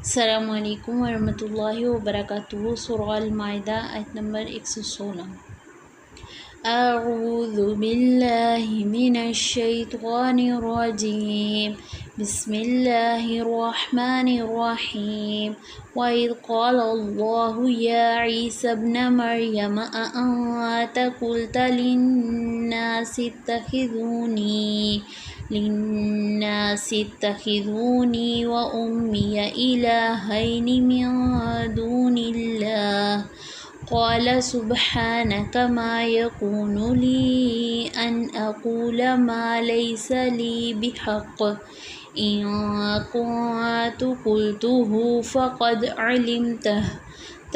السلام علیکم ورحمۃ اللہ وبرکاتہ۔ سورہ المائدہ آیت نمبر 116۔ اعوذ باللہ من الشیطان الرجیم، بسم اللہ الرحمن الرحیم۔ وَإِذْ قَالَ اللَّهُ يَا عِيسَى ابْنَ مَرْيَمَ أَأَنْتَ قُلْتَ لِلنَّاسِ اتَّخِذُونِي وَأُمِّيَ إِلَٰهَيْنِ مِن دُونِ اللَّهِ قَالَ سُبْحَانَكَ مَا يَكُونُ لِي أَنْ أَقُولَ مَا لَيْسَ لِي بِحَقٍّ إِن كُنتُ قُلْتُهُ فَقَدْ عَلِمْتَهُ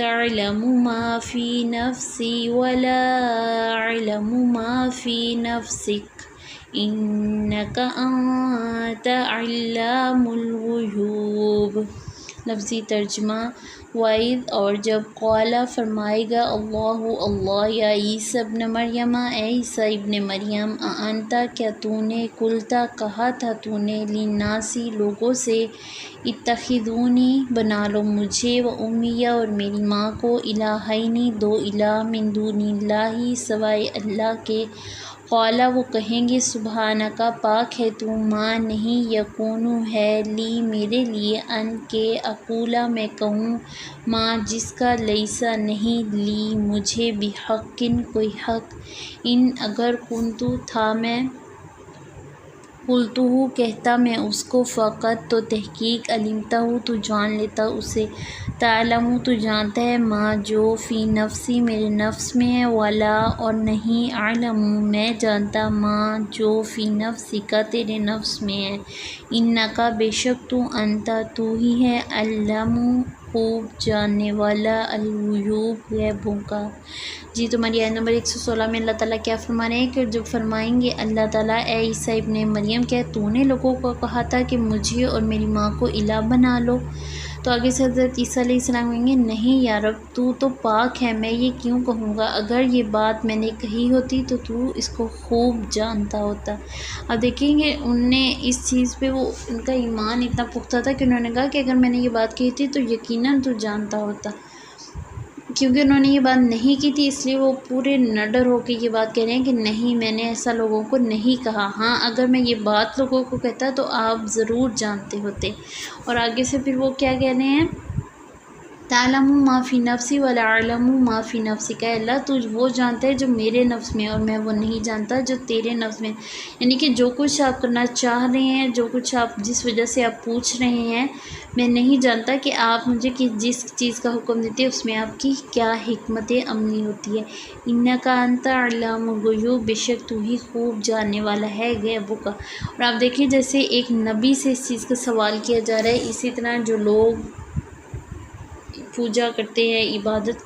تَعْلَمُ مَا فِي نَفْسِي وَلَا أَعْلَمُ مَا فِي نَفْسِكَ إِنَّكَ أَنْتَ عَلَّامُ الْغُیُوبِ۔ لفظی ترجمہ۔ وَإِذْ اور جب قال فرمائے گا اللہ یا عیسیٰ ابن مریم اے عیسیٰ ابن مریم اَأَنْتَ کیا تو نے قلتا کہا تھا تو نے للناسی لوگوں سے اتخذونی بنا لو مجھے و امیہ اور میری ماں کو الہینی دو الہ من دون اللہ سوائے اللہ کے۔ قالا وہ کہیں گے سبحانک پاک ہے تو ماں نہیں یکون ہے لی میرے لیے ان کے اقولا میں کہوں ماں جس کا لیسا نہیں لی مجھے بحقٍ کوئی حق ان اگر کنتو تھا میں قلتہ کہتا میں اس کو فقط تو تحقیق علمتہ تو جان لیتا اسے تعلم تو جانتا ہے ماں جو فی نفسی میرے نفس میں ہے ولا اور نہیں اعلم میں جانتا ماں جو فی نفسک تیرے نفس میں ہے انکا بے شک تو انت تو ہی ہے علام خوب جاننے والا الغیوب غیبوں کا۔ جی تمہاری آیت نمبر 116 میں اللہ تعالیٰ کیا فرما رہے ہیں کہ جب فرمائیں گے اللہ تعالیٰ اے عیسیٰ ابن مریم کیا تو نے لوگوں کو کہا تھا کہ مجھے اور میری ماں کو الہ بنا لو، تو آگے سے حضرت عیسیٰ علیہ السلام کہیں گے نہیں یا رب تو پاک ہے میں یہ کیوں کہوں گا، اگر یہ بات میں نے کہی ہوتی تو اس کو خوب جانتا ہوتا۔ اب دیکھیں گے ان نے اس چیز پہ وہ ان کا ایمان اتنا پختہ تھا کہ انہوں نے کہا کہ اگر میں نے یہ بات کہی تھی تو یقیناً تو جانتا ہوتا، کیونکہ انہوں نے یہ بات نہیں کی تھی اس لیے وہ پورے نڈر ہو کے یہ بات کہہ رہے ہیں کہ نہیں میں نے ایسا لوگوں کو نہیں کہا، ہاں اگر میں یہ بات لوگوں کو کہتا تو آپ ضرور جانتے ہوتے۔ اور آگے سے پھر وہ کیا کہہ رہے ہیں تعلم ما فی نفسی ولا اعلم ما فی نفسک اللہ تو وہ جانتا ہے جو میرے نفس میں اور میں وہ نہیں جانتا جو تیرے نفس میں، یعنی کہ جو کچھ آپ کرنا چاہ رہے ہیں جو کچھ آپ جس وجہ سے آپ پوچھ رہے ہیں میں نہیں جانتا کہ آپ مجھے جس چیز کا حکم دیتے ہیں اس میں آپ کی کیا حکمت عملی ہوتی ہے۔ انکا انت علام الغیوب بے شک تو ہی خوب جاننے والا ہے غیبوں کا۔ اور آپ دیکھیں جیسے ایک نبی سے اس چیز کا سوال کیا جا رہا ہے، اسی طرح جو لوگ پوجا کرتے ہیں عبادت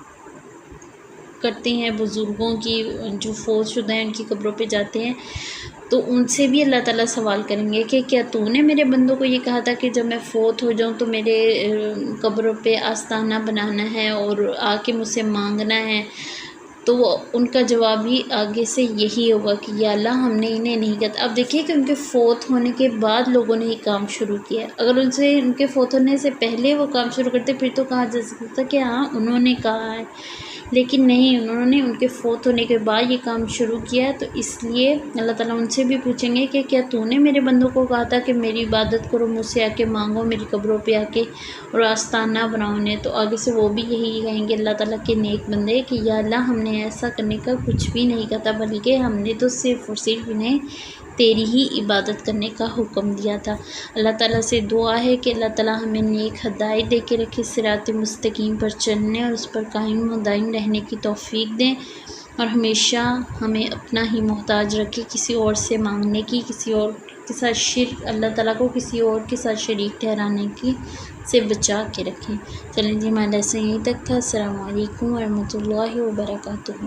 کرتے ہیں بزرگوں کی جو فوت شدہ ہیں ان کی قبروں پہ جاتے ہیں تو ان سے بھی اللہ تعالیٰ سوال کریں گے کہ کیا تو نے میرے بندوں کو یہ کہا تھا کہ جب میں فوت ہو جاؤں تو میرے قبروں پہ آستانہ بنانا ہے اور آ کے مجھ سے مانگنا ہے، تو ان کا جواب بھی آگے سے یہی ہوگا کہ یا اللہ ہم نے انہیں نہیں کہا تھا۔ اب دیکھیے کہ ان کے فوت ہونے کے بعد لوگوں نے یہ کام شروع کیا، اگر ان کے فوت ہونے سے پہلے وہ کام شروع کرتے پھر تو کہا جا سکتا کہ ہاں انہوں نے کہا ہے، لیکن نہیں انہوں نے ان کے فوت ہونے کے بعد یہ کام شروع کیا ہے، تو اس لیے اللہ تعالیٰ ان سے بھی پوچھیں گے کہ کیا تو نے میرے بندوں کو کہا تھا کہ میری عبادت کرو مجھ سے آ کے مانگو میری قبروں پہ آ کے اور آستانہ بناؤ انہیں، تو آگے سے وہ بھی یہی کہیں گے اللہ تعالیٰ کے نیک بندے کہ یا اللہ ہم نے ایسا کرنے کا کچھ بھی نہیں کہا تھا بلکہ ہم نے تو صرف اور صرف انہیں تیری ہی عبادت کرنے کا حکم دیا تھا۔ اللہ تعالیٰ سے دعا ہے کہ اللہ تعالیٰ ہمیں نیک ہدایت دے کے رکھے، صراط مستقیم پر چلنے اور اس پر قائم و دائم رہنے کی توفیق دیں اور ہمیشہ ہمیں اپنا ہی محتاج رکھے، کسی اور سے مانگنے کی، کسی اور کے ساتھ شرک اللہ تعالیٰ کو کسی اور کے ساتھ شریک ٹھہرانے کی سے بچا کے رکھیں۔ چلیں جی ہمارا لیسن یہیں تک تھا۔ السلام علیکم ورحمۃ اللہ وبرکاتہ۔